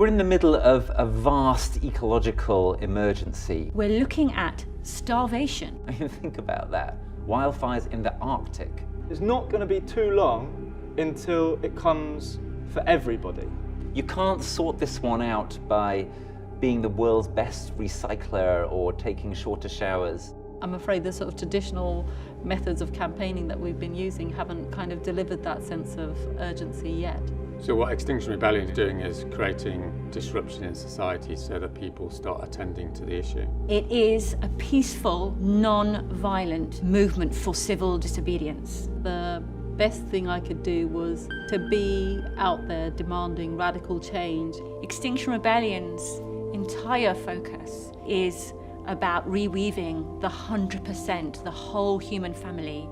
We're in the middle of a vast ecological emergency. We're looking at starvation. I mean, think about that. Wildfires in the Arctic. It's not going to be too long until it comes for everybody. You can't sort this one out by being the world's best recycler or taking shorter showers. I'm afraid the sort of traditional methods of campaigning that we've been using haven't kind of delivered that sense of urgency yet. So what Extinction Rebellion is doing is creating disruption in society so that people start attending to the issue. It is a peaceful, non-violent movement for civil disobedience. The best thing I could do was to be out there demanding radical change. Extinction Rebellion's entire focus is about reweaving the 100%, the whole human family.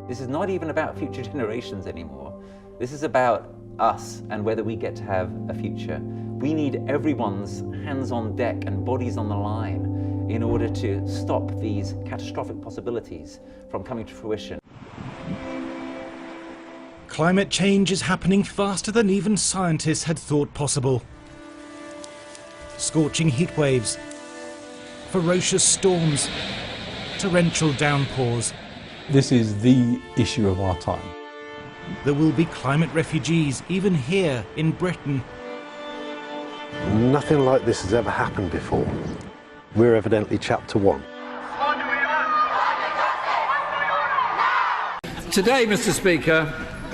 This is not even about future generations anymore. This is about us and whether we get to have a future. We need everyone's hands on deck and bodies on the line in order to stop these catastrophic possibilities from coming to fruition. Climate change is happening faster than even scientists had thought possible. Scorching heat waves, ferocious storms, torrential downpours. This is the issue of our time. There will be climate refugees, even here in Britain. Nothing like this has ever happened before. We're evidently chapter 1. Today, Mr. Speaker,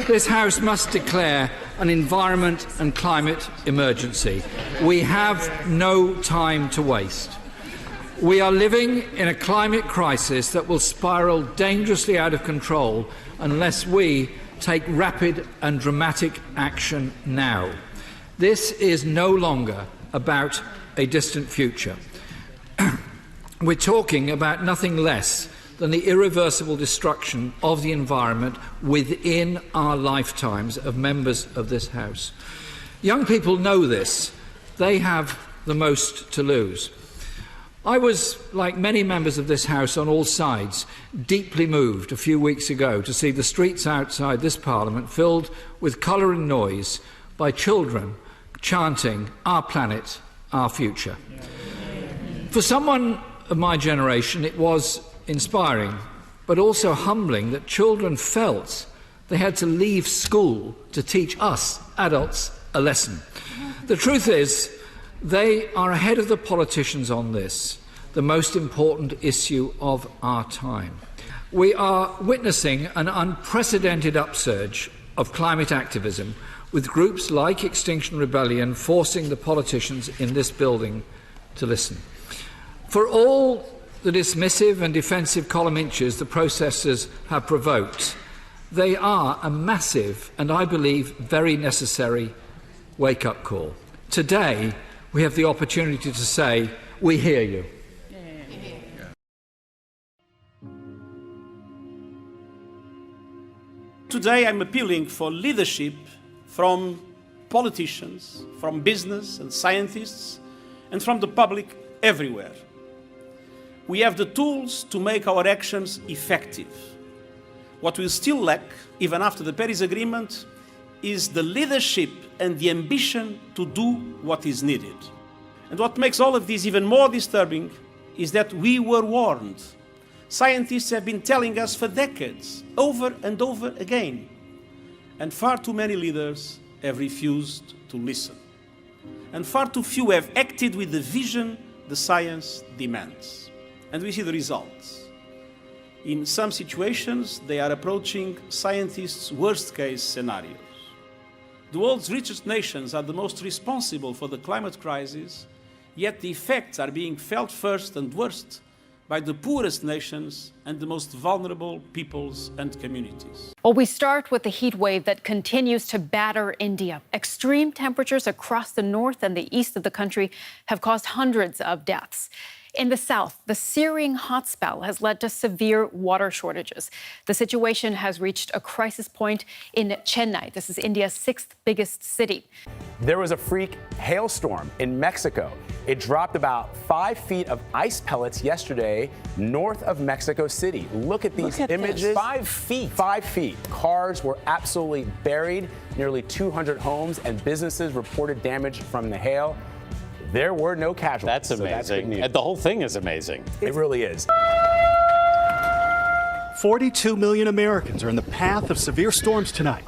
this House must declare an environment and climate emergency. We have no time to waste. We are living in a climate crisis that will spiral dangerously out of control unless we take rapid and dramatic action now. This is no longer about a distant future. We're talking about nothing less than the irreversible destruction of the environment within our lifetimes of members of this House. Young people know this. They have the most to lose. I was, like many members of this House on all sides, deeply moved a few weeks ago to see the streets outside this Parliament filled with colour and noise by children chanting, "Our planet, our future." For someone of my generation, it was inspiring, but also humbling that children felt they had to leave school to teach us, adults, a lesson. The truth is, they are ahead of the politicians on this, the most important issue of our time. We are witnessing an unprecedented upsurge of climate activism, with groups like Extinction Rebellion forcing the politicians in this building to listen. For all the dismissive and defensive column inches the protesters have provoked, they are a massive and, I believe, very necessary wake-up call. Today, we have the opportunity to say, we hear you. Today I'm appealing for leadership from politicians, from business and scientists, and from the public everywhere. We have the tools to make our actions effective. What we still lack, even after the Paris Agreement, is the leadership and the ambition to do what is needed. And what makes all of this even more disturbing is that we were warned. Scientists have been telling us for decades, over and over again. And far too many leaders have refused to listen. And far too few have acted with the vision the science demands. And we see the results. In some situations, they are approaching scientists' worst-case scenarios. The world's richest nations are the most responsible for the climate crisis, yet the effects are being felt first and worst by the poorest nations and the most vulnerable peoples and communities. Well, we start with the heat wave that continues to batter India. Extreme temperatures across the north and the east of the country have caused hundreds of deaths. In the south, the searing hot spell has led to severe water shortages. The situation has reached a crisis point in Chennai. This is India's sixth biggest city. There was a freak hailstorm in Mexico. It dropped about 5 feet of ice pellets yesterday north of Mexico City. Look at these images. This. 5 feet. 5 feet. Cars were absolutely buried. Nearly 200 homes and businesses reported damage from the hail. There were no casualties. That's amazing. And the whole thing is amazing. It really is. 42 million Americans are in the path of severe storms tonight.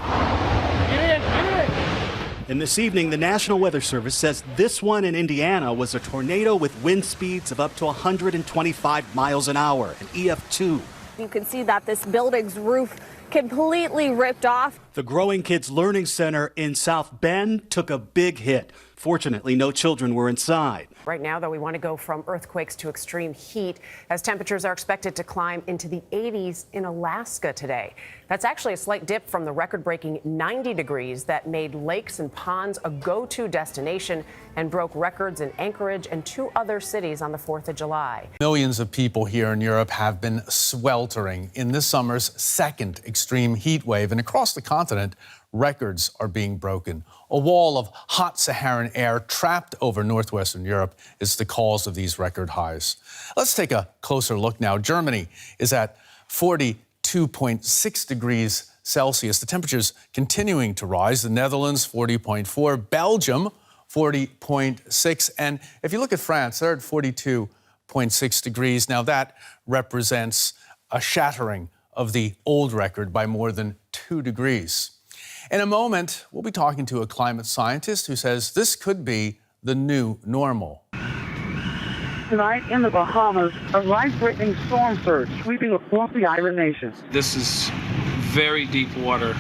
And this evening, the National Weather Service says this one in Indiana was a tornado with wind speeds of up to 125 miles an hour, an EF2. You can see that this building's roof completely ripped off. The Growing Kids Learning Center in South Bend took a big hit. Fortunately, no children were inside. Right now, though, we want to go from earthquakes to extreme heat as temperatures are expected to climb into the 80s in Alaska today. That's actually a slight dip from the record-breaking 90 degrees that made lakes and ponds a go-to destination and broke records in Anchorage and 2 other cities on the 4th of July. Millions of people here in Europe have been sweltering in this summer's second extreme heat wave, and across the continent, records are being broken. A wall of hot Saharan air trapped over northwestern Europe is the cause of these record highs. Let's take a closer look now. Germany is at 42.6 degrees Celsius. The temperature's continuing to rise. The Netherlands, 40.4. Belgium, 40.6. And if you look at France, they're at 42.6 degrees. Now that represents a shattering of the old record by more than 2 degrees. In a moment, we'll be talking to a climate scientist who says this could be the new normal. Tonight in the Bahamas, a life-threatening storm surge sweeping across the island nation. This is very deep water.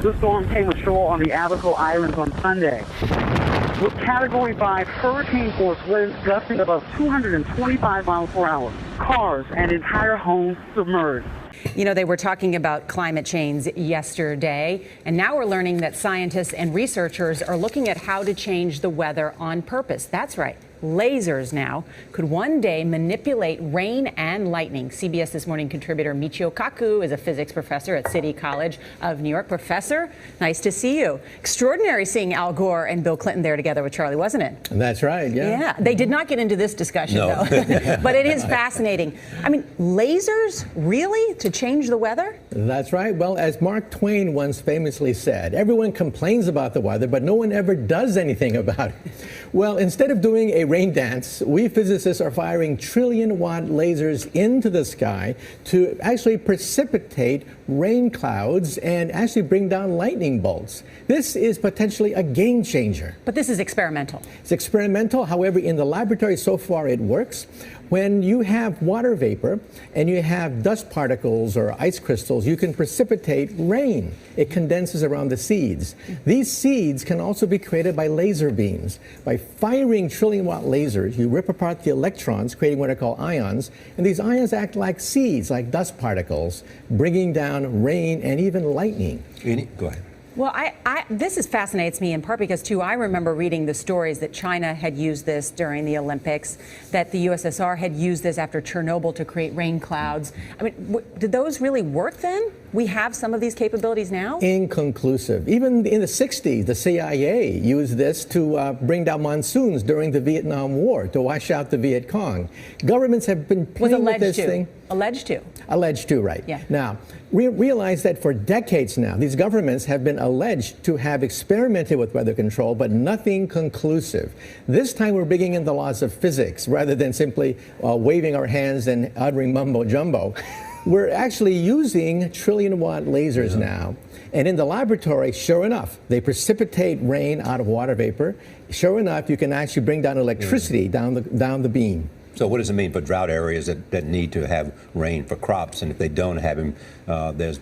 The storm came ashore on the Abaco Islands on Sunday. With Category 5 hurricane force winds gusting above 225 miles per hour, cars and entire homes submerged. You know, they were talking about climate change yesterday, and now we're learning that scientists and researchers are looking at how to change the weather on purpose. That's right. Lasers now could one day manipulate rain and lightning. CBS This Morning contributor Michio Kaku is a physics professor at City College of New York. Professor, nice to see you. Extraordinary seeing Al Gore and Bill Clinton there together with Charlie, wasn't it? That's right, yeah. Yeah, they did not get into this discussion, though. But it is fascinating. I mean, lasers, really, to change the weather? That's right. Well, as Mark Twain once famously said, everyone complains about the weather, but no one ever does anything about it. Well, instead of doing a rain dance, we physicists are firing trillion-watt lasers into the sky to actually precipitate rain clouds and actually bring down lightning bolts. This is potentially a game changer. But this is experimental. It's experimental. However, in the laboratory so far it works. When you have water vapor and you have dust particles or ice crystals, you can precipitate rain. It condenses around the seeds. These seeds can also be created by laser beams. By firing trillion-watt lasers, you rip apart the electrons, creating what are called ions, and these ions act like seeds, like dust particles, bringing down rain and even lightning. Go ahead. Well, this fascinates me in part because, too, I remember reading the stories that China had used this during the Olympics, that the USSR had used this after Chernobyl to create rain clouds. I mean, did those really work then? We have some of these capabilities now? Inconclusive. Even in the 60s, the CIA used this to bring down monsoons during the Vietnam War, to wash out the Viet Cong. Governments have been playing with this thing. Alleged to. Alleged to, right. Yeah. Now, we realize that for decades now, these governments have been alleged to have experimented with weather control, but nothing conclusive. This time we're bringing in the laws of physics rather than simply waving our hands and uttering mumbo-jumbo. We're actually using trillion-watt lasers now. And in the laboratory, sure enough, they precipitate rain out of water vapor. Sure enough, you can actually bring down electricity down the beam. So what does it mean for drought areas that need to have rain for crops? And if they don't have them, there's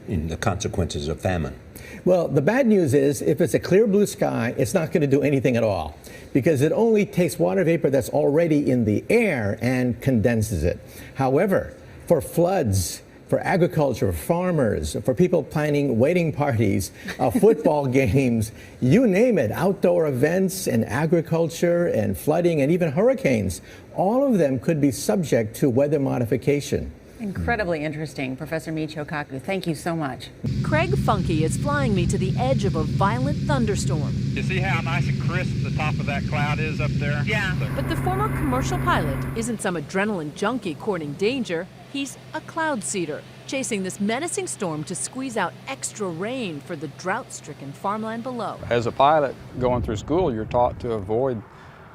the consequences of famine. Well, the bad news is if it's a clear blue sky, it's not going to do anything at all because it only takes water vapor that's already in the air and condenses it. However, for floods, for agriculture, farmers, for people planning wedding parties, football games, you name it, outdoor events and agriculture and flooding and even hurricanes. All of them could be subject to weather modification. Incredibly interesting. Professor Michio Kaku, thank you so much. Craig Funky is flying me to the edge of a violent thunderstorm. You see how nice and crisp the top of that cloud is up there? Yeah. But the former commercial pilot isn't some adrenaline junkie courting danger. He's a cloud seeder, chasing this menacing storm to squeeze out extra rain for the drought-stricken farmland below. As a pilot going through school, you're taught to avoid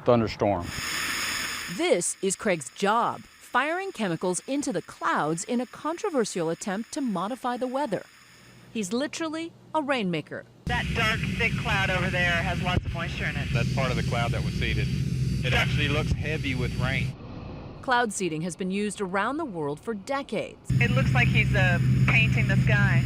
thunderstorms. This is Craig's job, firing chemicals into the clouds in a controversial attempt to modify the weather. He's literally a rainmaker. That dark, thick cloud over there has lots of moisture in it. That's part of the cloud that was seeded. It actually looks heavy with rain. Cloud seeding has been used around the world for decades. It looks like he's painting the sky.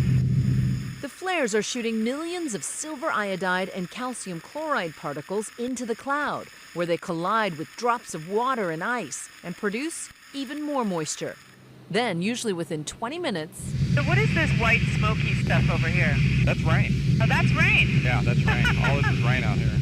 The flares are shooting millions of silver iodide and calcium chloride particles into the cloud, where they collide with drops of water and ice and produce even more moisture. Then, usually within 20 minutes... So what is this white smoky stuff over here? That's rain. Oh, that's rain? Yeah, that's rain. All this is rain out here.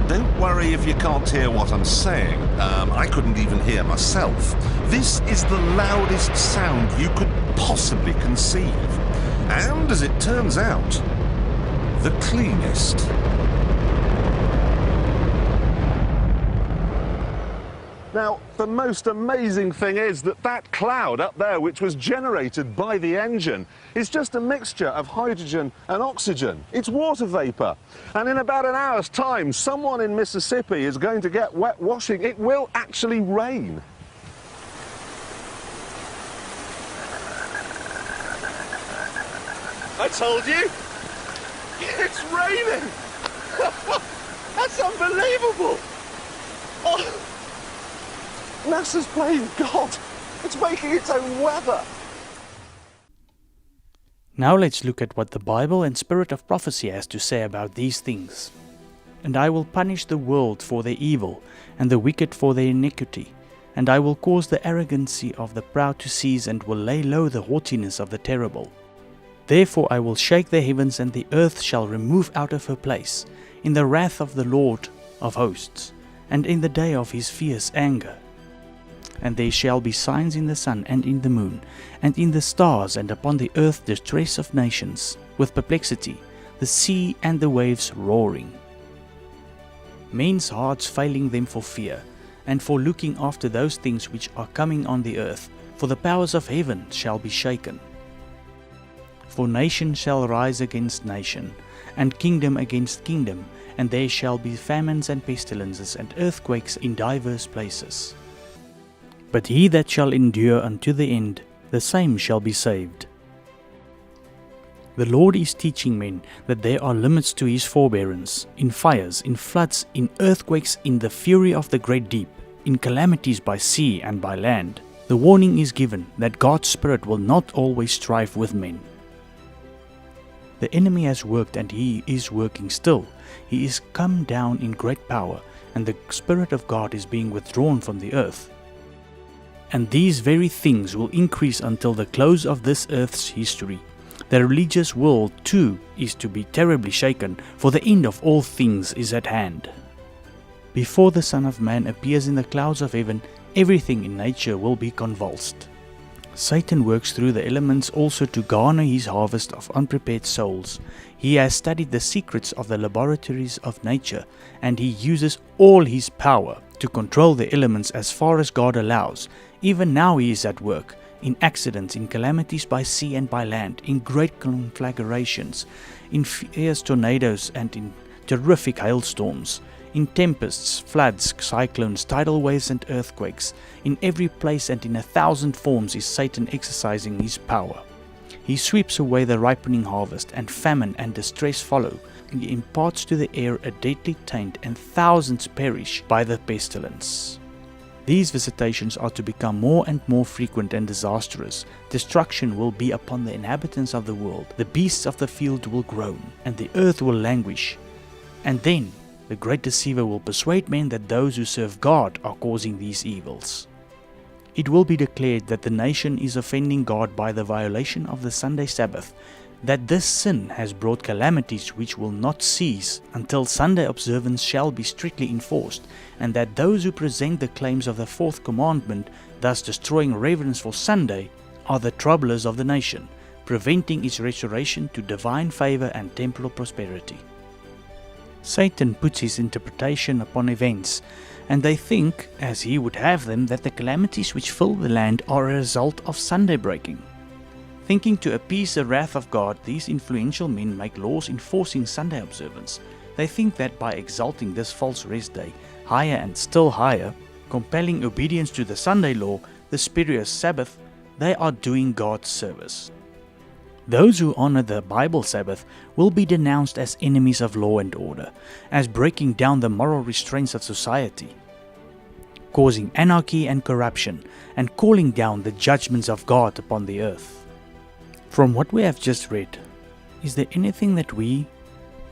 Don't worry if you can't hear what I'm saying. I couldn't even hear myself. This is the loudest sound you could possibly conceive. And, as it turns out, the cleanest. Now, the most amazing thing is that that cloud up there, which was generated by the engine, is just a mixture of hydrogen and oxygen. It's water vapor. And in about an hour's time, someone in Mississippi is going to get wet washing. It will actually rain. I told you! It's raining! That's unbelievable! Oh. NASA's playing God. It's making its own weather. Now let's look at what the Bible and Spirit of Prophecy has to say about these things. And I will punish the world for their evil, and the wicked for their iniquity. And I will cause the arrogancy of the proud to cease, and will lay low the haughtiness of the terrible. Therefore I will shake the heavens, and the earth shall remove out of her place, in the wrath of the Lord of hosts, and in the day of his fierce anger. And there shall be signs in the sun and in the moon, and in the stars, and upon the earth distress of nations, with perplexity, the sea and the waves roaring. Men's hearts failing them for fear, and for looking after those things which are coming on the earth, for the powers of heaven shall be shaken. For nation shall rise against nation, and kingdom against kingdom, and there shall be famines and pestilences, and earthquakes in divers places. But he that shall endure unto the end, the same shall be saved. The Lord is teaching men that there are limits to his forbearance, in fires, in floods, in earthquakes, in the fury of the great deep, in calamities by sea and by land. The warning is given that God's Spirit will not always strive with men. The enemy has worked, and he is working still. He is come down in great power, and the Spirit of God is being withdrawn from the earth. And these very things will increase until the close of this earth's history. The religious world too is to be terribly shaken, for the end of all things is at hand. Before the Son of Man appears in the clouds of heaven, everything in nature will be convulsed. Satan works through the elements also to garner his harvest of unprepared souls. He has studied the secrets of the laboratories of nature, and he uses all his power to control the elements as far as God allows. Even now he is at work, in accidents, in calamities by sea and by land, in great conflagrations, in fierce tornadoes and in terrific hailstorms, in tempests, floods, cyclones, tidal waves and earthquakes. In every place and in 1,000 forms is Satan exercising his power. He sweeps away the ripening harvest, and famine and distress follow. He imparts to the air a deadly taint, and thousands perish by the pestilence. These visitations are to become more and more frequent and disastrous. Destruction will be upon the inhabitants of the world. The beasts of the field will groan, and the earth will languish. And then the great deceiver will persuade men that those who serve God are causing these evils. It will be declared that the nation is offending God by the violation of the Sunday Sabbath, that this sin has brought calamities which will not cease until Sunday observance shall be strictly enforced, and that those who present the claims of the fourth commandment, thus destroying reverence for Sunday, are the troublers of the nation, preventing its restoration to divine favor and temporal prosperity. Satan puts his interpretation upon events, and they think, as he would have them, that the calamities which fill the land are a result of Sunday breaking. Thinking to appease the wrath of God, these influential men make laws enforcing Sunday observance. They think that by exalting this false rest day higher and still higher, compelling obedience to the Sunday law, the spurious Sabbath, they are doing God's service. Those who honor the Bible Sabbath will be denounced as enemies of law and order, as breaking down the moral restraints of society, causing anarchy and corruption, and calling down the judgments of God upon the earth. From what we have just read, is there anything that we,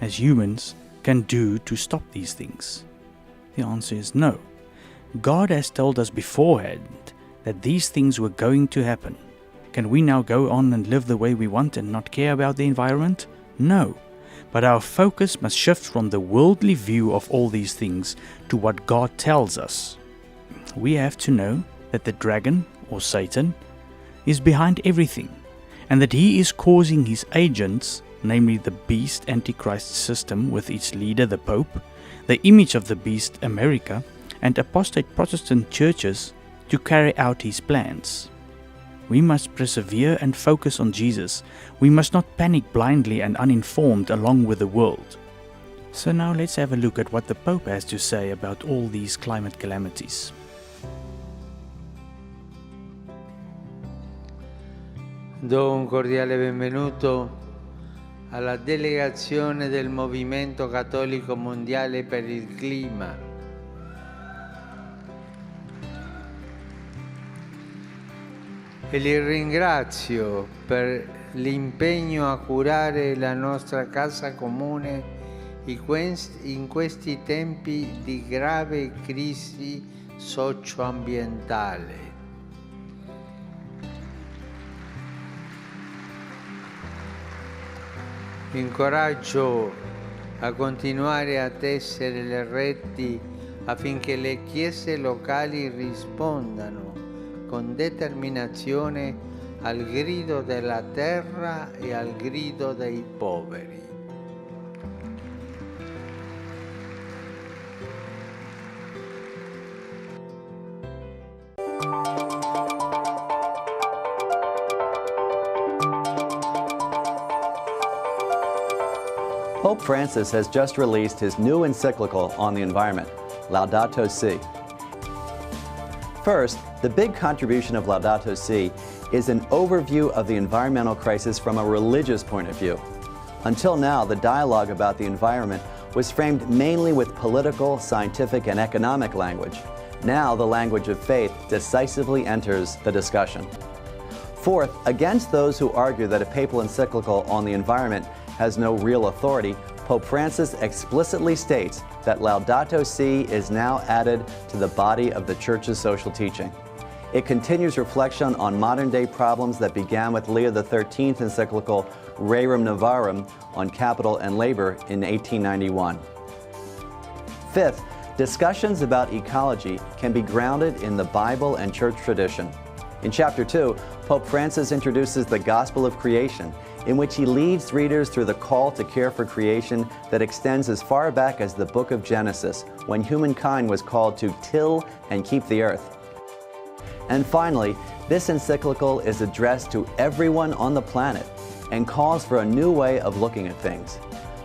as humans, can do to stop these things? The answer is no. God has told us beforehand that these things were going to happen. Can we now go on and live the way we want and not care about the environment? No. But our focus must shift from the worldly view of all these things to what God tells us. We have to know that the dragon, or Satan, is behind everything, and that he is causing his agents, namely the beast Antichrist system with its leader the Pope, the image of the beast America, and apostate Protestant churches, to carry out his plans. We must persevere and focus on Jesus. We must not panic blindly and uninformed along with the world. So now let's have a look at what the Pope has to say about all these climate calamities. Do un cordiale benvenuto alla delegazione del Movimento Cattolico Mondiale per il Clima. E li ringrazio per l'impegno a curare la nostra casa comune in questi tempi di grave crisi socioambientale. Incoraggio a continuare a tessere le reti affinché le chiese locali rispondano con determinazione al grido della terra e al grido dei poveri. Pope Francis has just released his new encyclical on the environment, Laudato Si. First, the big contribution of Laudato Si is an overview of the environmental crisis from a religious point of view. Until now, the dialogue about the environment was framed mainly with political, scientific, and economic language. Now, the language of faith decisively enters the discussion. Fourth, against those who argue that a papal encyclical on the environment has no real authority, Pope Francis explicitly states that Laudato Si is now added to the body of the Church's social teaching. It continues reflection on modern-day problems that began with Leo XIII's encyclical Rerum Novarum on capital and labor in 1891. Fifth, discussions about ecology can be grounded in the Bible and church tradition. In Chapter 2, Pope Francis introduces the Gospel of Creation, in which he leads readers through the call to care for creation that extends as far back as the book of Genesis, when humankind was called to till and keep the earth. And finally, this encyclical is addressed to everyone on the planet and calls for a new way of looking at things.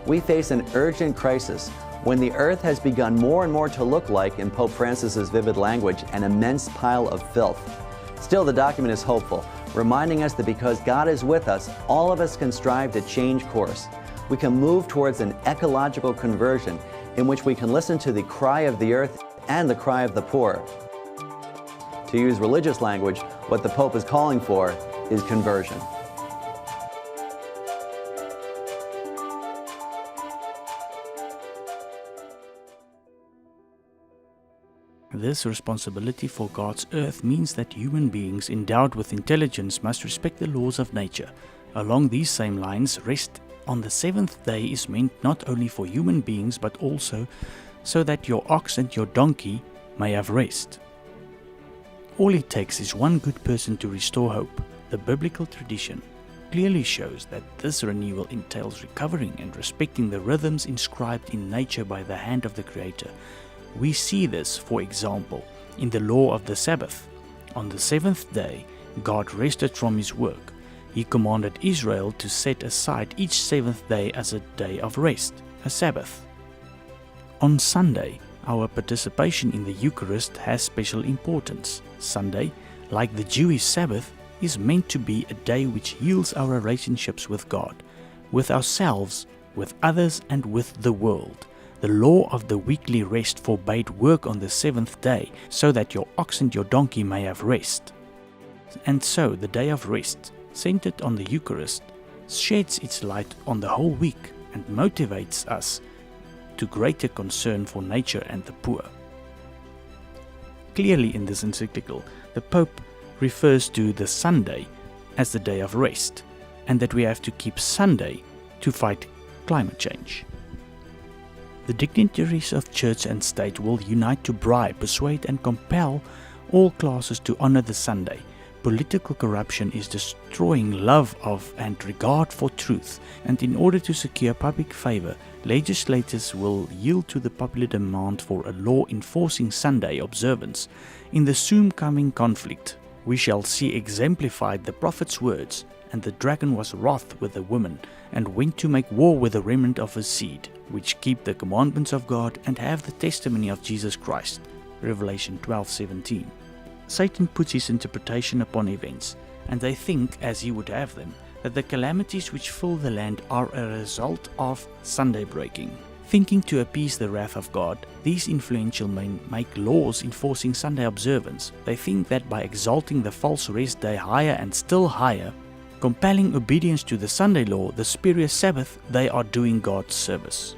We face an urgent crisis when the earth has begun more and more to look like, in Pope Francis's vivid language, an immense pile of filth. Still, the document is hopeful, reminding us that because God is with us, all of us can strive to change course. We can move towards an ecological conversion in which we can listen to the cry of the earth and the cry of the poor. To use religious language, what the Pope is calling for is conversion. This responsibility for God's earth means that human beings endowed with intelligence must respect the laws of nature. Along these same lines, rest on the seventh day is meant not only for human beings but also so that your ox and your donkey may have rest. All it takes is one good person to restore hope. The biblical tradition clearly shows that this renewal entails recovering and respecting the rhythms inscribed in nature by the hand of the Creator. We see this, for example, in the law of the Sabbath. On the seventh day, God rested from his work. He commanded Israel to set aside each seventh day as a day of rest, a Sabbath. On Sunday, our participation in the Eucharist has special importance. Sunday, like the Jewish Sabbath, is meant to be a day which heals our relationships with God, with ourselves, with others, and with the world. The law of the weekly rest forbade work on the seventh day, so that your ox and your donkey may have rest. And so the day of rest, centered on the Eucharist, sheds its light on the whole week and motivates us to greater concern for nature and the poor. Clearly in this encyclical, the Pope refers to the Sunday as the day of rest, and that we have to keep Sunday to fight climate change. The dignitaries of church and state will unite to bribe, persuade and compel all classes to honor the Sunday. Political corruption is destroying love of and regard for truth, and in order to secure public favor, legislators will yield to the popular demand for a law enforcing Sunday observance. In the soon coming conflict, we shall see exemplified the prophet's words, and the dragon was wroth with the woman, and went to make war with the remnant of his seed, which keep the commandments of God and have the testimony of Jesus Christ. Revelation 12:17. Satan puts his interpretation upon events, and they think, as he would have them, that the calamities which fill the land are a result of Sunday breaking. Thinking to appease the wrath of God, these influential men make laws enforcing Sunday observance. They think that by exalting the false rest day higher and still higher, compelling obedience to the Sunday law, the spurious Sabbath, they are doing God's service.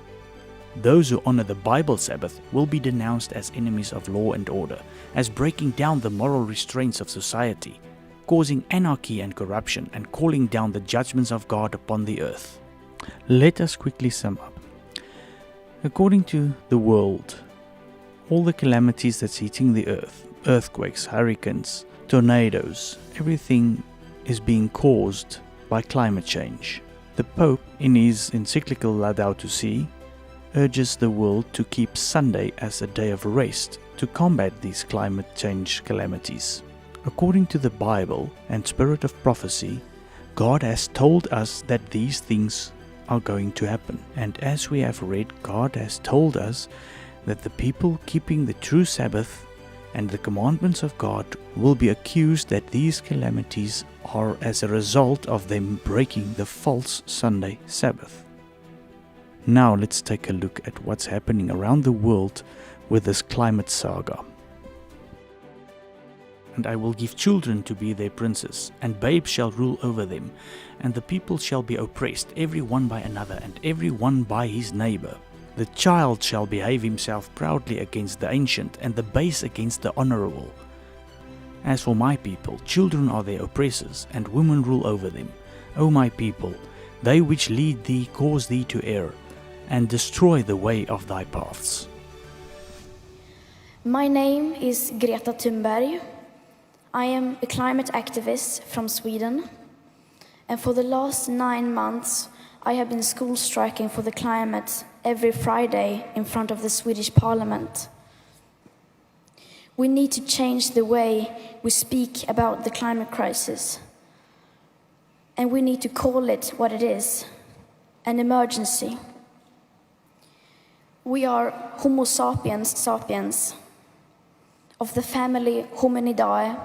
Those who honor the Bible Sabbath will be denounced as enemies of law and order, as breaking down the moral restraints of society, causing anarchy and corruption, and calling down the judgments of God upon the earth. Let us quickly sum up. According to the world, all the calamities that's hitting the earth, earthquakes, hurricanes, tornadoes, everything is being caused by climate change. The Pope, in his encyclical Laudato Si', urges the world to keep Sunday as a day of rest to combat these climate change calamities. According to the Bible and spirit of prophecy, God has told us that these things are going to happen. And as we have read, God has told us that the people keeping the true Sabbath and the commandments of God will be accused that these calamities are as a result of them breaking the false Sunday Sabbath. Now let's take a look at what's happening around the world with this climate saga. And I will give children to be their princes, and babes shall rule over them, and the people shall be oppressed, every one by another, and every one by his neighbor. The child shall behave himself proudly against the ancient, and the base against the honorable. As for my people, children are their oppressors, and women rule over them. O my people, they which lead thee cause thee to err, and destroy the way of thy paths. My name is Greta Thunberg. I am a climate activist from Sweden, and for the last 9 months I have been school striking for the climate every Friday in front of the Swedish Parliament. We need to change the way we speak about the climate crisis, and we need to call it what it is, an emergency. We are Homo sapiens, of the family Hominidae,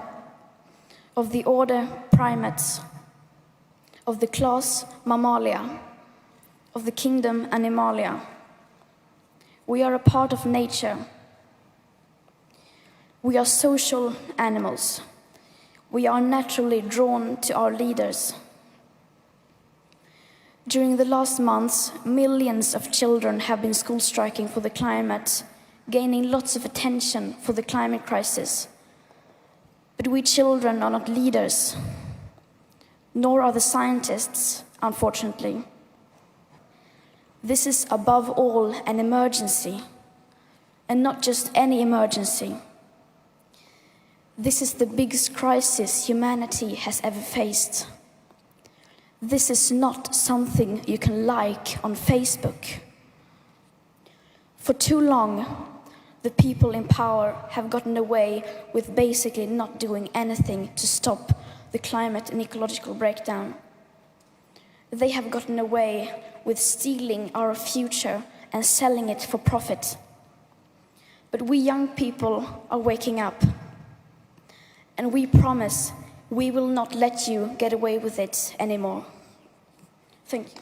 of the order Primates, of the class Mammalia, of the kingdom Animalia. We are a part of nature. We are social animals. We are naturally drawn to our leaders. During the last months, millions of children have been school striking for the climate, gaining lots of attention for the climate crisis. But we children are not leaders, nor are the scientists, unfortunately. This is above all an emergency, and not just any emergency. This is the biggest crisis humanity has ever faced. This is not something you can like on Facebook. For too long, the people in power have gotten away with basically not doing anything to stop the climate and ecological breakdown. They have gotten away with stealing our future and selling it for profit. But we young people are waking up. And we promise we will not let you get away with it anymore. Thank you.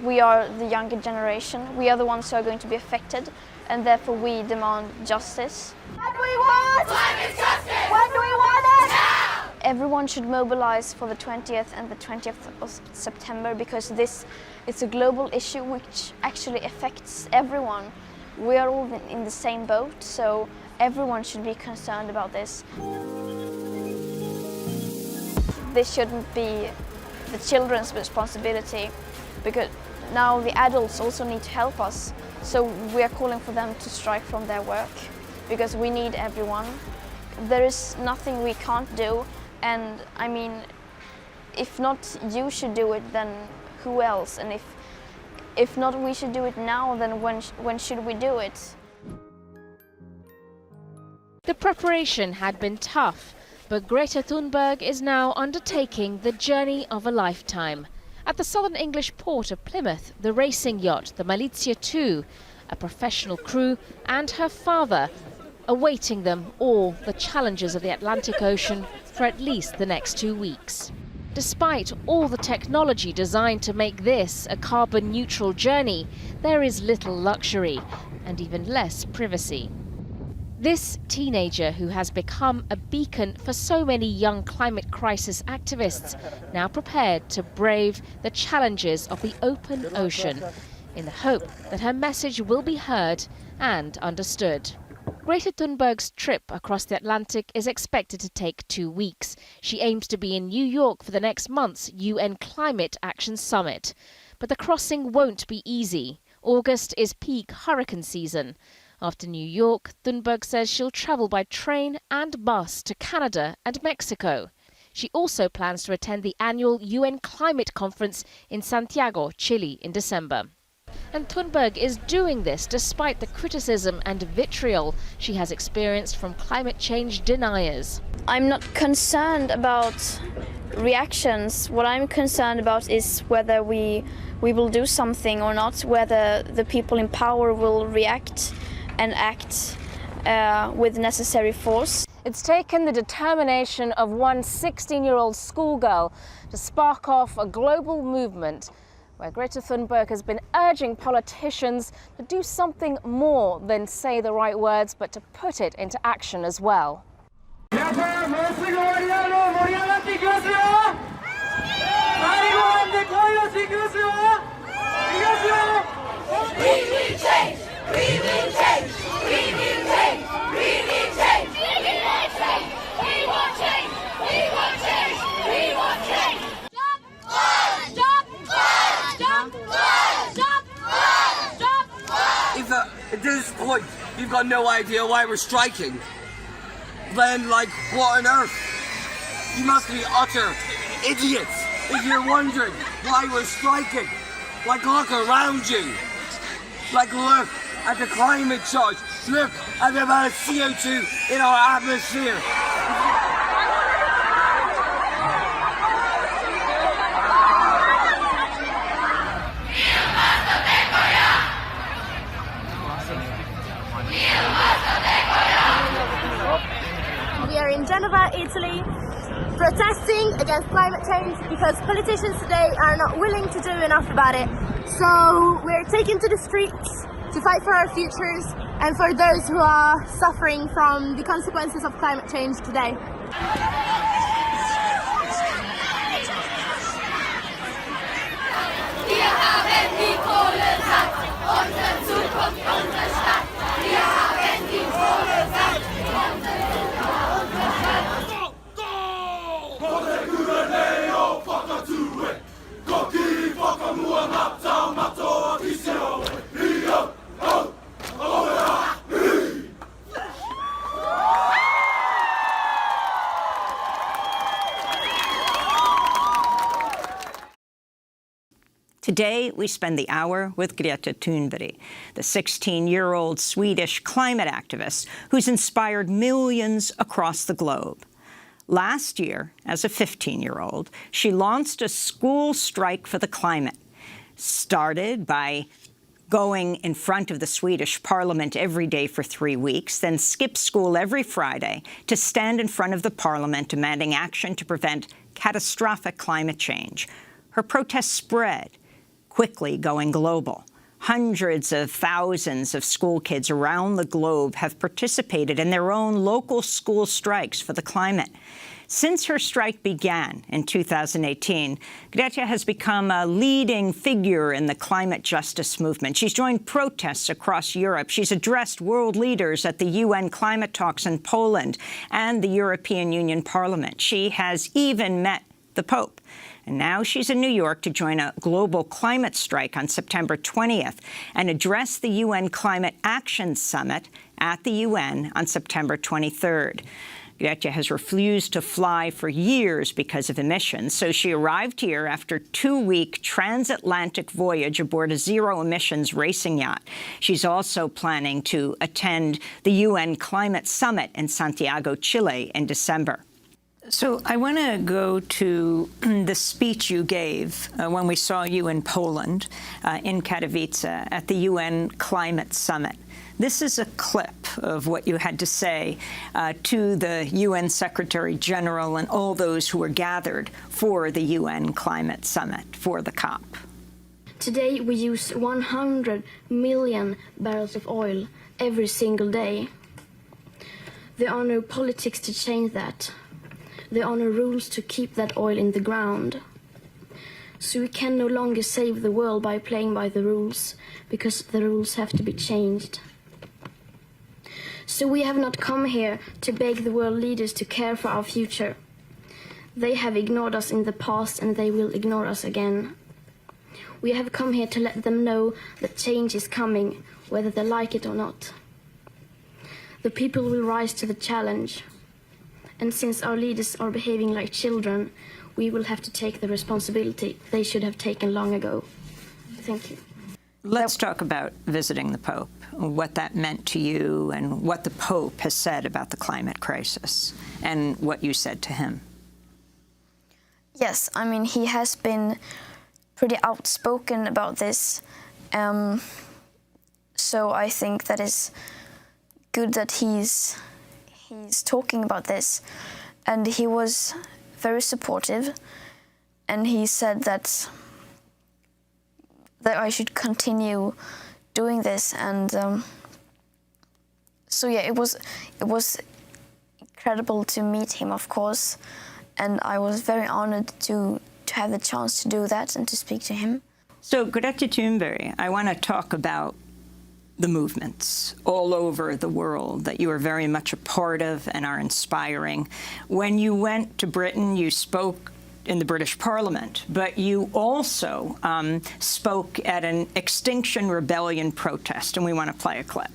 We are the younger generation. We are the ones who are going to be affected, and therefore we demand justice. What do we want? Climate justice! When do we want it? Now! Everyone should mobilize for the 20th and the 20th of September because this is a global issue which actually affects everyone. We are all in the same boat, so everyone should be concerned about this. This shouldn't be the children's responsibility because now the adults also need to help us. So we are calling for them to strike from their work because we need everyone. There is nothing we can't do, and I mean, if not you should do it, then who else? And if not we should do it now, then when should we do it? The preparation had been tough, but Greta Thunberg is now undertaking the journey of a lifetime. At the southern English port of Plymouth, the racing yacht, the Malizia 2, a professional crew and her father, awaiting them all the challenges of the Atlantic Ocean for at least the next 2 weeks. Despite all the technology designed to make this a carbon-neutral journey, there is little luxury and even less privacy. This teenager, who has become a beacon for so many young climate crisis activists, now prepared to brave the challenges of the open ocean in the hope that her message will be heard and understood. Greta Thunberg's trip across the Atlantic is expected to take 2 weeks. She aims to be in New York for the next month's UN Climate Action Summit. But the crossing won't be easy. August is peak hurricane season. After New York, Thunberg says she'll travel by train and bus to Canada and Mexico. She also plans to attend the annual UN Climate Conference in Santiago, Chile in December. And Thunberg is doing this despite the criticism and vitriol she has experienced from climate change deniers. I'm not concerned about reactions. What I'm concerned about is whether we will do something or not, whether the people in power will react and act with necessary force. It's taken the determination of one 16-year-old schoolgirl to spark off a global movement where Greta Thunberg has been urging politicians to do something more than say the right words, but to put it into action as well. At this point, you've got no idea why we're striking. Then, like, what on earth? You must be utter idiots. If you're wondering why we're striking, like, look around you. Like, look at the climate charge. Look at the amount of CO2 in our atmosphere. We are in Geneva, Italy, protesting against climate change because politicians today are not willing to do enough about it. So we're taking to the streets to fight for our futures and for those who are suffering from the consequences of climate change today. Wir haben die Kohle satt, unsere Zukunft, unsere Stadt. Wir haben die Kohle satt, unsere Zukunft, unsere Stadt. Today, we spend the hour with Greta Thunberg, the 16-year-old Swedish climate activist who's inspired millions across the globe. Last year, as a 15-year-old, she launched a school strike for the climate, started by going in front of the Swedish parliament every day for 3 weeks, then skipped school every Friday to stand in front of the parliament demanding action to prevent catastrophic climate change. Her protest spread, quickly going global. Hundreds of thousands of school kids around the globe have participated in their own local school strikes for the climate. Since her strike began in 2018, Greta has become a leading figure in the climate justice movement. She's joined protests across Europe. She's addressed world leaders at the UN climate talks in Poland and the European Union Parliament. She has even met the Pope. And now she's in New York to join a global climate strike on September 20th and address the UN Climate Action Summit at the UN on September 23rd. Greta has refused to fly for years because of emissions, so she arrived here after a 2-week transatlantic voyage aboard a zero-emissions racing yacht. She's also planning to attend the UN Climate Summit in Santiago, Chile in December. So I want to go to the speech you gave when we saw you in Poland, in Katowice, at the UN Climate Summit. This is a clip of what you had to say to the UN Secretary General and all those who were gathered for the UN Climate Summit, for the COP. Today we use 100 million barrels of oil every single day. There are no politics to change that. There are no rules to keep that oil in the ground. So we can no longer save the world by playing by the rules, because the rules have to be changed. So we have not come here to beg the world leaders to care for our future. They have ignored us in the past and they will ignore us again. We have come here to let them know that change is coming, whether they like it or not. The people will rise to the challenge. And since our leaders are behaving like children, we will have to take the responsibility they should have taken long ago. Thank you. Let's talk about visiting the Pope, what that meant to you and what the Pope has said about the climate crisis and what you said to him. Yes, I mean, he has been pretty outspoken about this. So I think that is good that he's talking about this, and he was very supportive, and he said that I should continue doing this, and so yeah, it was incredible to meet him, of course, and I was very honored to have the chance to do that and to speak to him. So Greta Thunberg, I want to talk about the movements all over the world that you are very much a part of and are inspiring. When you went to Britain, you spoke in the British Parliament, but you also spoke at an Extinction Rebellion protest, and we want to play a clip.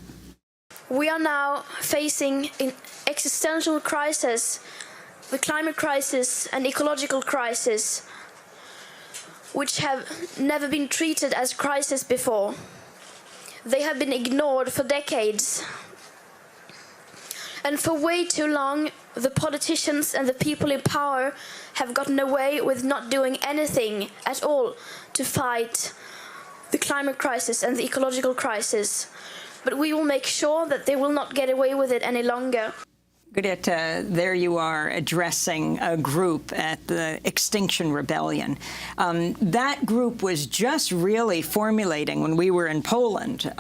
We are now facing an existential crisis, the climate crisis and ecological crisis. which have never been treated as crisis before. They have been ignored for decades. And for way too long, the politicians and the people in power have gotten away with not doing anything at all to fight the climate crisis and the ecological crisis. But we will make sure that they will not get away with it any longer. Greta, there you are addressing a group at the Extinction Rebellion. That group was just really formulating when we were in Poland.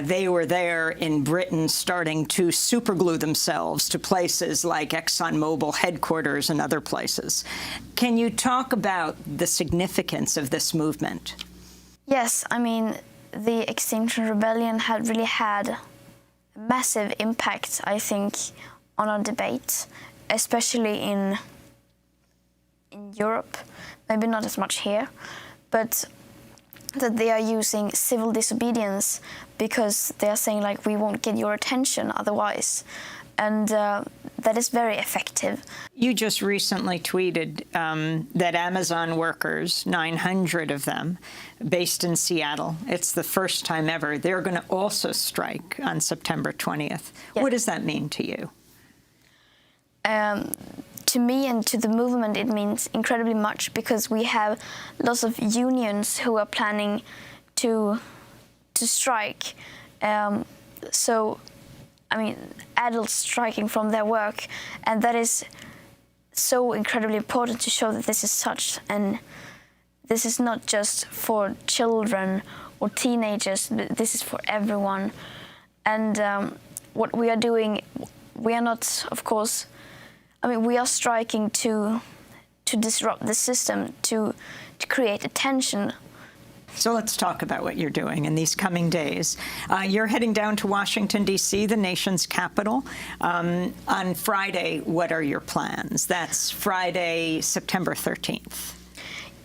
They were there in Britain starting to superglue themselves to places like ExxonMobil headquarters and other places. Can you talk about the significance of this movement? Yes, I mean, the Extinction Rebellion had really had a massive impact, I think, on our debate, especially in Europe, maybe not as much here, but that they are using civil disobedience because they are saying, like, we won't get your attention otherwise. And that is very effective. You just recently tweeted that Amazon workers, 900 of them, based in Seattle, it's the first time ever, they're going to also strike on September 20th. Yeah. What does that mean to you? To me and to the movement, it means incredibly much because we have lots of unions who are planning to strike. So, I mean, adults striking from their work, and that is so incredibly important to show that this is such, and this is not just for children or teenagers, this is for everyone. And what we are doing, we are not, of course, I mean, we are striking to disrupt the system, to create attention. So let's talk about what you're doing in these coming days. You're heading down to Washington, D.C., the nation's capital. On Friday, what are your plans? That's Friday, September 13th.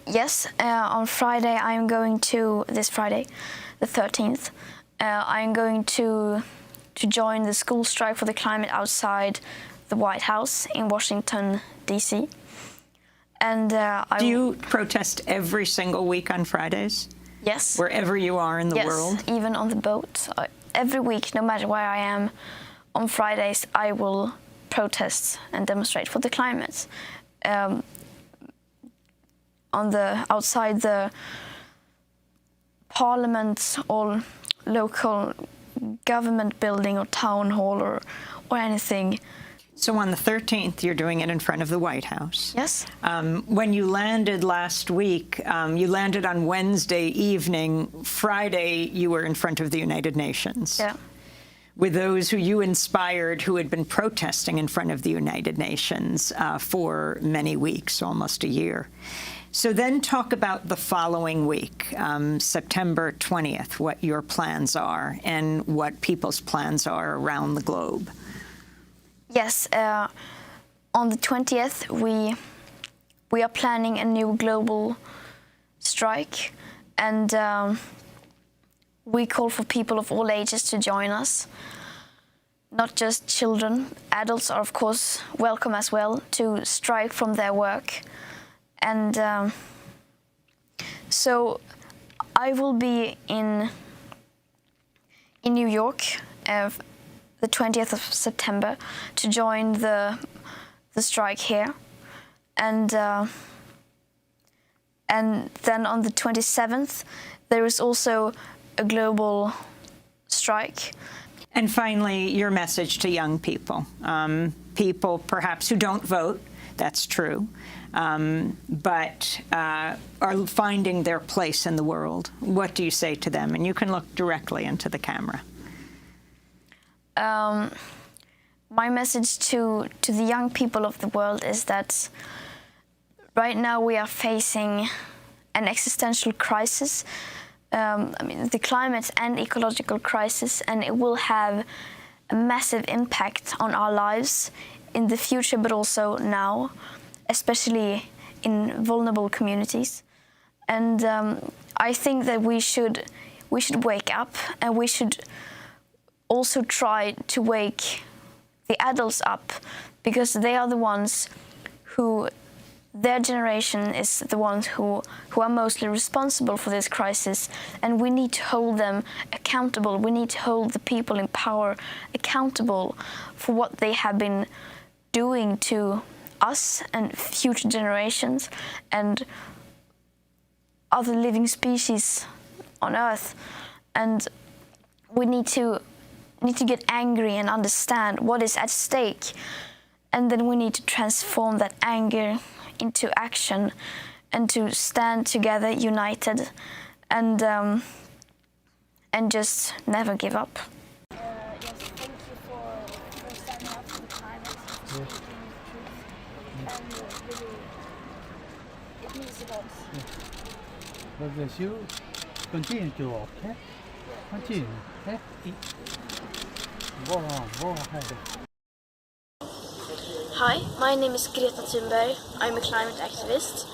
Yes, on Friday, I am going to, this Friday, the 13th, I am going to join the school strike for the climate outside the White House in Washington, D.C. And do you protest every single week on Fridays? Yes. Wherever you are in the world? Yes, even on the boat. Every week, no matter where I am, on Fridays I will protest and demonstrate for the climate. Outside the parliament or local government building or town hall or anything. So on the 13th, you're doing it in front of the White House. Yes. When you landed last week, you landed on Wednesday evening. Friday, you were in front of the United Nations. Yeah. With those who you inspired who had been protesting in front of the United Nations for many weeks, almost a year. So then talk about the following week, September 20th, what your plans are and what people's plans are around the globe. Yes, on the 20th, we are planning a new global strike, and we call for people of all ages to join us, not just children. Adults are, of course, welcome as well to strike from their work. And so I will be in New York the 20th of September to join the strike here, and then on the 27th there is also a global strike. And finally, your message to young people, people perhaps who don't vote, that's true, but are finding their place in the world. What do you say to them? And you can look directly into the camera. My message to the young people of the world is that right now we are facing an existential crisis. I mean, the climate and ecological crisis, and it will have a massive impact on our lives in the future, but also now, especially in vulnerable communities. And I think that we should wake up, and we should also try to wake the adults up, because they are the ones who their generation is the ones who are mostly responsible for this crisis, and we need to hold them accountable. We need to hold the people in power accountable for what they have been doing to us and future generations and other living species on Earth. And we need to get angry and understand what is at stake, and then we need to transform that anger into action and to stand together united and just never give up. Yes, thank you for standing up for the climate and speaking the truth. And really, it means a lot. But you continue to walk, okay? Continue, okay? Go ahead. Hi, my name is Greta Thunberg. I'm a climate activist,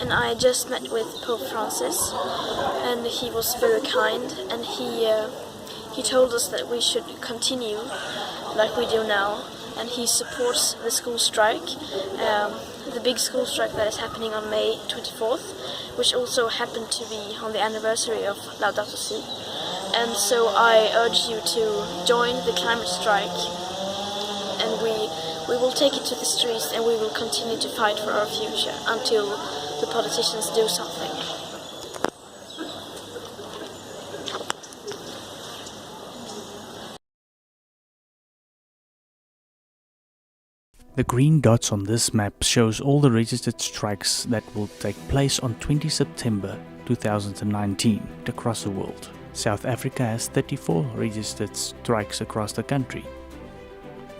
and I just met with Pope Francis, and he was very kind, and he told us that we should continue like we do now, and he supports the school strike, the big school strike that is happening on May 24th, which also happened to be on the anniversary of Laudato Si. And so I urge you to join the climate strike, and we will take it to the streets, and we will continue to fight for our future until the politicians do something. The green dots on this map shows all the registered strikes that will take place on 20 September 2019 across the world. South Africa has 34 registered strikes across the country.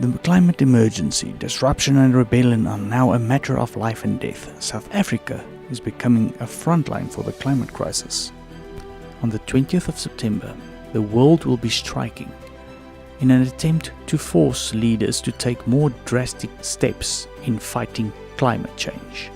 The climate emergency, disruption and rebellion are now a matter of life and death. South Africa is becoming a frontline for the climate crisis. On the 20th of September, the world will be striking in an attempt to force leaders to take more drastic steps in fighting climate change.